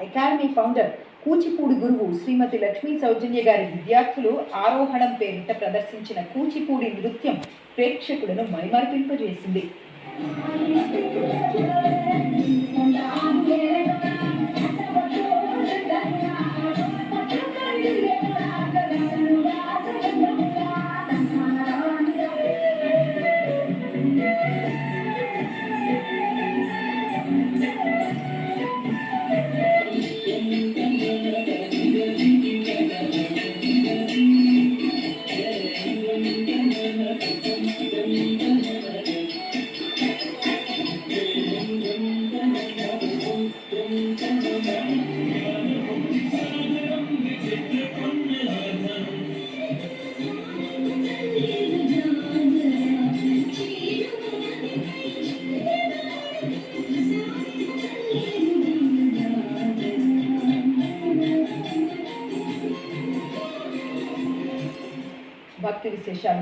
Academy founder Kuchipudi గురువు శ్రీమతి లక్ష్మీ సౌజన్య గారి విద్యార్థులు ఆరోహణం పేరిట ప్రదర్శించిన కూచిపూడి నృత్యం ప్రేక్షకులను మైమరిపింపజేసింది. భక్తి విశేషాలు